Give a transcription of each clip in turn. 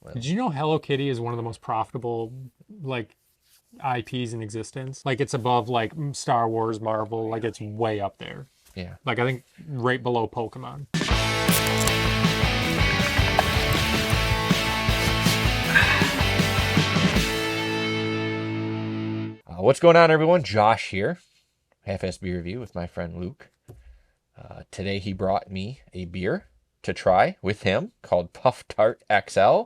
Well, Did you know Hello Kitty is one of the most profitable like IPs in existence? Like it's above like Star Wars, Marvel, like it's way up there. yeah. Like I think right below Pokemon. What's going on, everyone? Josh here. Half-Assed Beer Review with my friend Luke. Today he brought me a beer to try with him called Tart XL.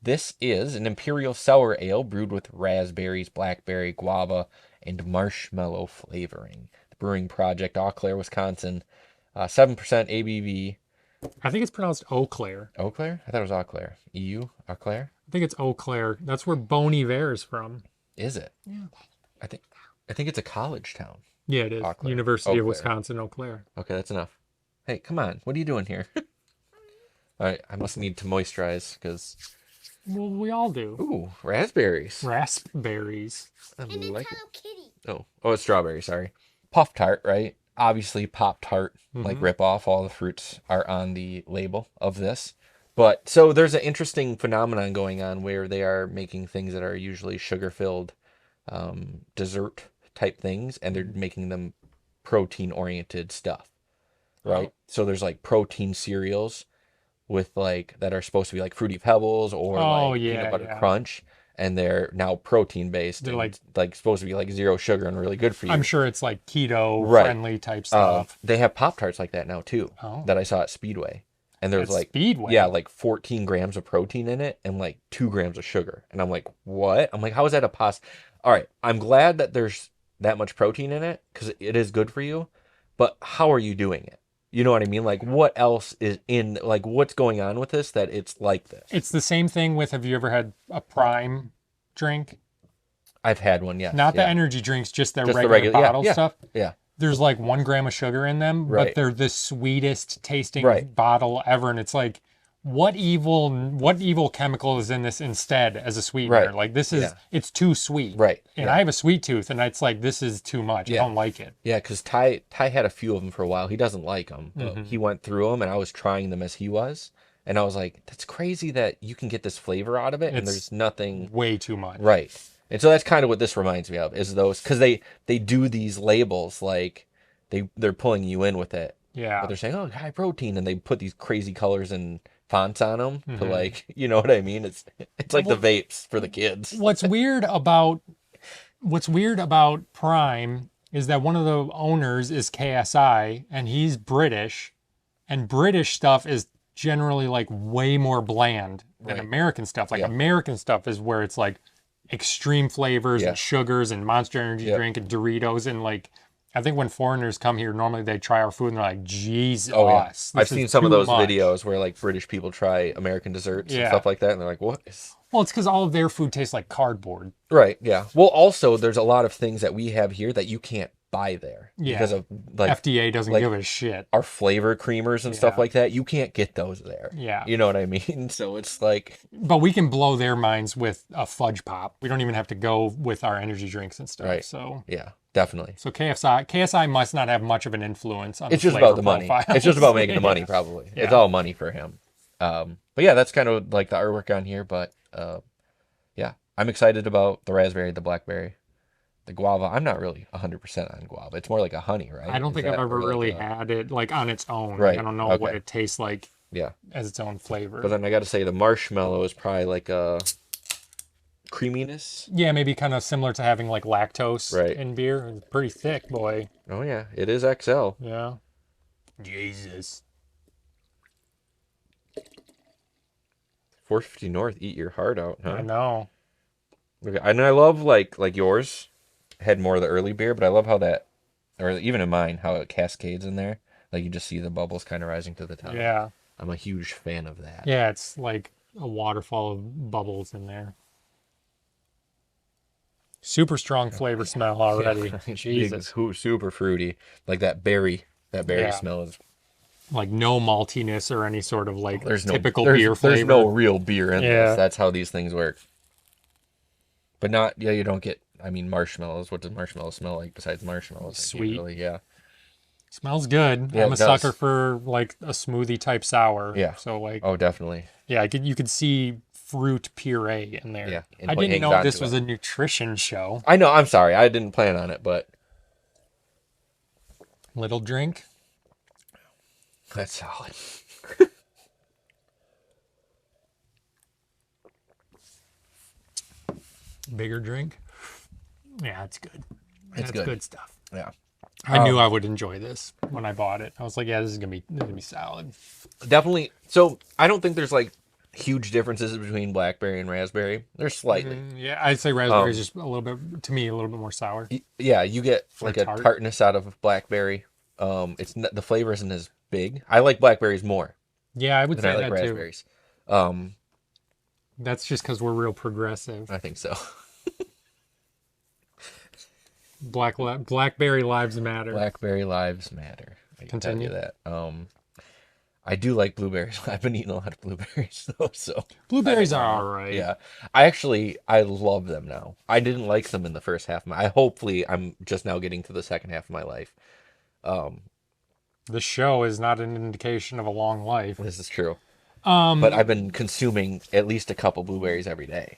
This is an Imperial Sour Ale brewed with raspberries, blackberry, guava, and marshmallow flavoring. The Brewing Projekt, Eau Claire, Wisconsin. 7% ABV. I think it's pronounced Eau Claire. Eau Claire? I thought it was Eau Claire. EU? Eau Claire? I think it's Eau Claire. That's where Bon Iver is from. Is it? Yeah. I think it's a college town. Yeah, it is. Eau Claire. University Eau of Claire. Wisconsin, Eau Claire. Okay, that's enough. Hey, come on. What are you doing here? All right, I must need to moisturize because... Well, we all do. Ooh, raspberries. Raspberries. I And it's like it. Hello Kitty. Oh, it's strawberry, sorry. Puff Tart, right? Obviously, Pop Tart, like rip off. All the fruits are on the label of this. But so there's an interesting phenomenon going on where they are making things that are usually sugar-filled dessert type things, and they're making them protein-oriented stuff, right? Oh. So there's like protein cereals with like that are supposed to be like Fruity Pebbles or like peanut butter crunch, and they're now protein based. They're like supposed to be like zero sugar and really good for you. I'm sure it's like keto friendly type stuff. They have Pop Tarts like that now too. Oh. That I saw at Speedway, and there's At like Speedway? yeah, like 14 grams of protein in it and like 2 grams of sugar, and I'm like, what? I'm like, how is that a All right, I'm glad that there's that much protein in it because it is good for you, but how are you doing it? You know what I mean? Like, what else is in, like, what's going on with this that it's like this? It's the same thing with, have you ever had a Prime drink? I've had one, yes. Not the yeah. energy drinks, just their Just the regular regular- bottle yeah, stuff. Yeah. There's like 1 gram of sugar in them, but Right. they're the sweetest tasting Right. bottle ever. And it's like, what evil chemical is in this instead as a sweetener? Right. Like this is, Yeah. it's too sweet. Right. And yeah. I have a sweet tooth and it's like, this is too much. Yeah. I don't like it. Yeah, because Ty had a few of them for a while. He doesn't like them. But he went through them, and I was trying them as he was. And I was like, that's crazy that you can get this flavor out of it, and It's there's nothing. Way too much. Right. And so that's kind of what this reminds me of, is those, because they do these labels, like, they're pulling you in with it. Yeah. But they're saying, oh, high protein, and they put these crazy colors and fonts on them to, like, you know what I mean? It's like the vapes for the kids. What's weird about Prime is that one of the owners is KSI and he's British, and British stuff is generally like way more bland than Right. American stuff. Like Yeah. American stuff is where it's like extreme flavors Yeah. and sugars and Monster Energy Yep. drink and Doritos, and like I think when foreigners come here, normally they try our food and they're like, Jesus. Oh, yeah. this I've is seen some of too those much." videos where, like, British people try American desserts and Yeah. stuff like that, and they're like, what is... Well, it's because all of their food tastes like cardboard. Right, yeah. Well, also, there's a lot of things that we have here that you can't buy there. Yeah. Because of, like, FDA doesn't like- give a shit. our flavor creamers and stuff Yeah. like that. You can't get those there. Yeah. You know what I mean? So it's like... But we can blow their minds with a fudge pop. We don't even have to go with our energy drinks and stuff. Right. So Yeah, definitely. KSI must not have much of an influence on It's the just flavor about the money. profiles. It's just about making the money, probably. Yeah. It's all money for him. But yeah, that's kind of like the artwork on here. But yeah, I'm excited about the raspberry, the blackberry, the guava. I'm not really 100% on guava. It's more like a honey, right? I don't Is think that I've ever or like really a- had it like on its own. Right. Like, I don't know what Okay. it tastes like Yeah. as its own flavor. But then I got to say the marshmallow is probably like a creaminess. Yeah, maybe kind of similar to having like lactose Right. in beer. It's pretty thick, boy. Oh yeah, it is XL. Yeah. Jesus. 450 North, eat your heart out, huh? I know. Okay, and I love like yours had more of the early beer, but I love how that, or even in mine, how it cascades in there. Like you just see the bubbles kind of rising to the top. Yeah. I'm a huge fan of that. Yeah, it's like a waterfall of bubbles in there. Super strong flavor smell already. Yeah. Jesus. Super fruity. Like that berry Yeah. smell is. Like no maltiness or any sort of like There's no typical there's, beer flavor. There's no real beer in Yeah. this. That's how these things work. But not, yeah, you don't get. I mean, marshmallows. What does marshmallow smell like besides marshmallows? I can't Sweet. really, yeah. Smells good. Yeah, I'm a it does. sucker for like a smoothie type sour. Yeah. So like, Oh, definitely. yeah, you could see fruit puree in there. Yeah, and I what didn't hangs know onto this was it. a nutrition show. I know. I'm sorry. I didn't plan on it, but Little drink. that's solid. Bigger drink. Yeah, it's good. It's That's good. stuff. Yeah. I knew I would enjoy this when I bought it. I was like, yeah, this is gonna be solid. Definitely. So I don't think there's like huge differences between blackberry and raspberry. There's slightly. Yeah, I'd say raspberry is just a little bit, to me, a little bit more sour. Yeah, you get like a tart. tartness out of blackberry. It's not, the flavor isn't as big. I like blackberries more Yeah, I would than say I like that too. raspberries. Um, That's just because we're real progressive. I think so. Blackberry lives matter. Blackberry lives matter. I can tell you Continue. that. I do like blueberries. I've been eating a lot of blueberries though, so Blueberries are all right. yeah. I love them now. I didn't like them in the first half of my. Hopefully, I'm just now getting to the second half of my life. The show is not an indication of a long life. This is true. But I've been consuming at least a couple blueberries every day.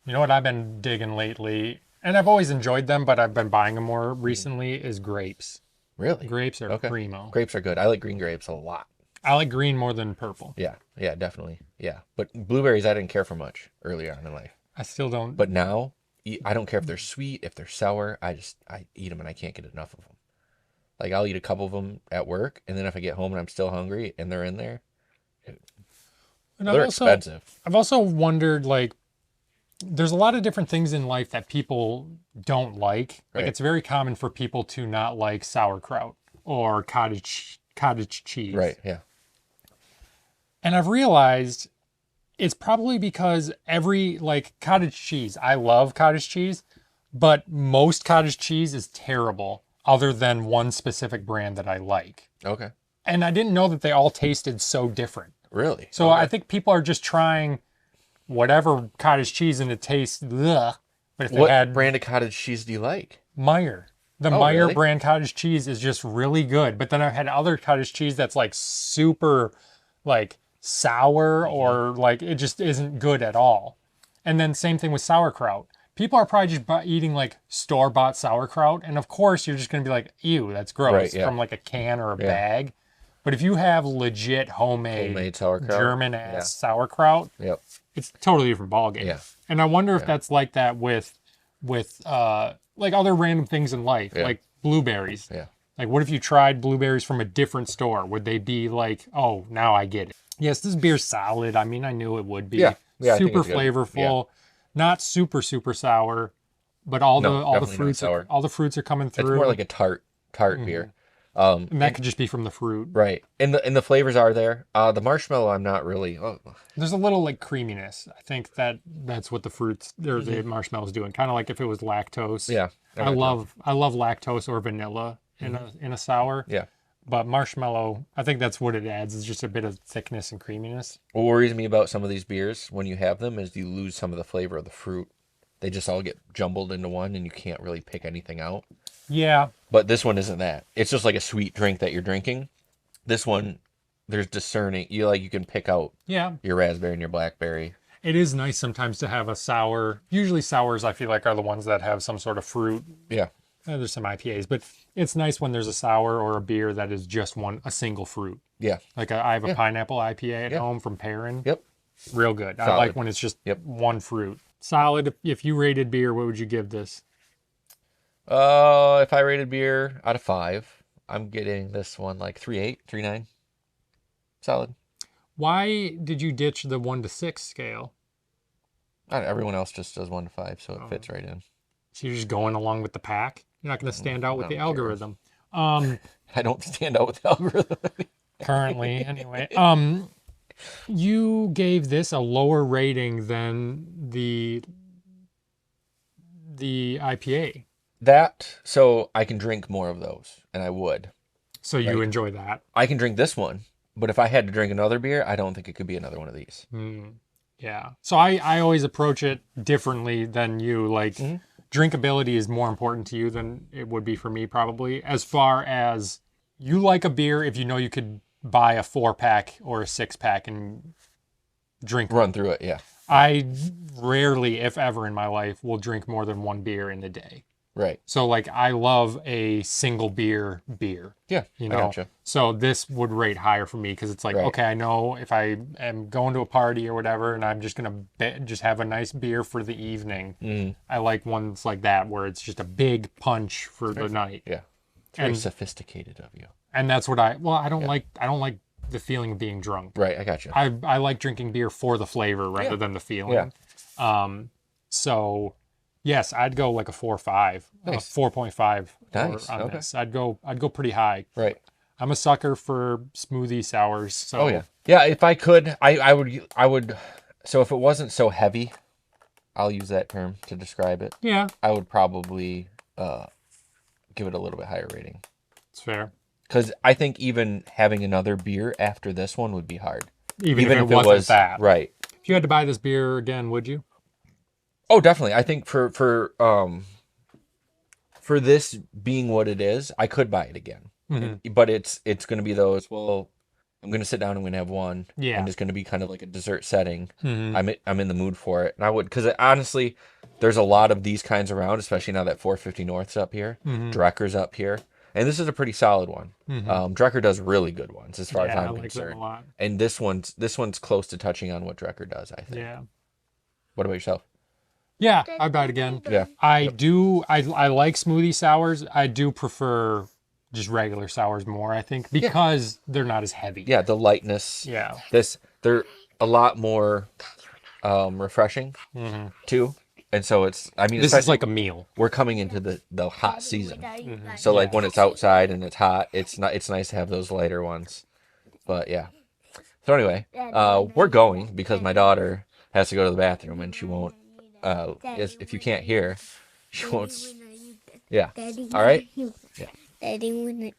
You know what I've been digging lately, and I've always enjoyed them, but I've been buying them more recently, is grapes. Really? Grapes are Okay. primo. Grapes are good. I like green grapes a lot. I like green more than purple. Yeah, definitely. Yeah, but blueberries I didn't care for much earlier on in life. I still don't. But now, I don't care if they're sweet, if they're sour. I eat them and I can't get enough of them. Like I'll eat a couple of them at work, and then if I get home and I'm still hungry and they're in there, And they're expensive. I've also wondered, like, there's a lot of different things in life that people don't like. Like, Right. it's very common for people to not like sauerkraut or cottage cheese. Right? Yeah. And I've realized it's probably because like cottage cheese, I love cottage cheese, but most cottage cheese is terrible other than one specific brand that I like. Okay. And I didn't know that they all tasted so different. Really? So Okay. I think people are just trying whatever cottage cheese and it tastes ugh. But if they What had brand of cottage cheese do you like? Meyer, the Oh, Meyer really? brand cottage cheese is just really good. But then I've had other cottage cheese that's like super like sour or like it just isn't good at all. And then same thing with sauerkraut. People are probably just eating like store-bought sauerkraut, and of course you're just going to be like, ew, that's gross, Right, yeah. from like a can or a bag. But if you have legit homemade sauerkraut. German-ass sauerkraut, Yep. it's a totally different ballgame. Yeah. And I wonder if that's like that with like other random things in life, Yeah. like blueberries. Yeah. Like, what if you tried blueberries from a different store? Would they be like, oh, now I get it? Yes, this beer's solid. I mean, I knew it would be. Yeah. Yeah, I think Super it's good. flavorful, not super sour, but all the definitely not fruits sour. all the fruits are coming It's through. more like a tart beer. And that could just be from the fruit. Right. And the flavors are there. The marshmallow I'm not really. Oh, There's a little like creaminess. I think that's what the fruits or the marshmallow's doing. Kind of like if it was lactose. yeah. I love lactose or vanilla in a sour. Yeah. But marshmallow, I think that's what it adds, is just a bit of thickness and creaminess. What worries me about some of these beers when you have them is you lose some of the flavor of the fruit. They just all get jumbled into one and you can't really pick anything out. Yeah. But this one isn't that. It's just like a sweet drink that you're drinking. This one, there's discerning. You can pick out Yeah. your raspberry and your blackberry. It is nice sometimes to have a sour. Usually sours, I feel like, are the ones that have some sort of fruit. Yeah. There's some IPAs, but it's nice when there's a sour or a beer that is just a single fruit. Yeah. Like I have a pineapple IPA at Yeah. home from Perrin. Yep. Real good. I Solid. like when it's just one fruit. Solid. If you rated beer, what would you give this? If I rated beer out of 5, I'm getting this one like 3.8, 3.9. Solid. Why did you ditch the 1 to 6 scale? Everyone else just does 1 to 5, so it fits right in. So you're just going along with the pack? You're not going to stand out with I the don't care. algorithm. I don't stand out with the algorithm. Currently, anyway. You gave this a lower rating than the IPA. So I can drink more of those, and I would. So you enjoy that. I can drink this one, but if I had to drink another beer, I don't think it could be another one of these. Yeah. So I always approach it differently than you. Like, drinkability is more important to you than it would be for me, probably. As far as you like a beer if you know you could buy a 4-pack or a 6-pack and drink. Run through it, yeah. I rarely, if ever in my life, will drink more than one beer in the day. Right. So like I love a single beer. Yeah. You I know, gotcha. so this would rate higher for me because it's like, Right. okay, I know if I am going to a party or whatever, and I'm just gonna just have a nice beer for the evening. I like ones like that where it's just a big punch for the night. Yeah. It's very And sophisticated of you. and that's what I don't like the feeling of being drunk. Right. I gotcha. I like drinking beer for the flavor rather than the feeling. Yeah. So yes, I'd go like a 4 or 5, Nice. 4.5 Nice. on Okay. this. I'd go pretty high. Right. I'm a sucker for smoothie sours. So Oh yeah. Yeah. If I could, I would. So if it wasn't so heavy, I'll use that term to describe it. yeah, I would probably give it a little bit higher rating. it's fair. Because I think even having another beer after this one would be hard. Even if it wasn't that. Right. If you had to buy this beer again, would you? Oh, definitely. I think for this being what it is, I could buy it again. But it's going to be those. Well, I'm going to sit down. I'm going to have one. Yeah. And it's going to be kind of like a dessert setting. I'm in the mood for it, and I would because honestly, there's a lot of these kinds around, especially now that 450 North's up here, Drecker's up here, and this is a pretty solid one. Drecker does really good ones as far as I I'm like them concerned. a lot. And this one's close to touching on what Drecker does, I think. Yeah. What about yourself? Yeah, I'd buy it again. Yeah. I like smoothie sours. I do prefer just regular sours more, I think, because they're not as heavy. Yeah, the lightness. Yeah. They're a lot more refreshing too. And so it's, I mean, This is like a meal. we're coming into the hot season. So like when it's outside and it's hot, it's nice to have those lighter ones. But yeah. So anyway, we're going because my daughter has to go to the bathroom and she won't, if you can't hear, she won't. Yeah. All right. Daddy,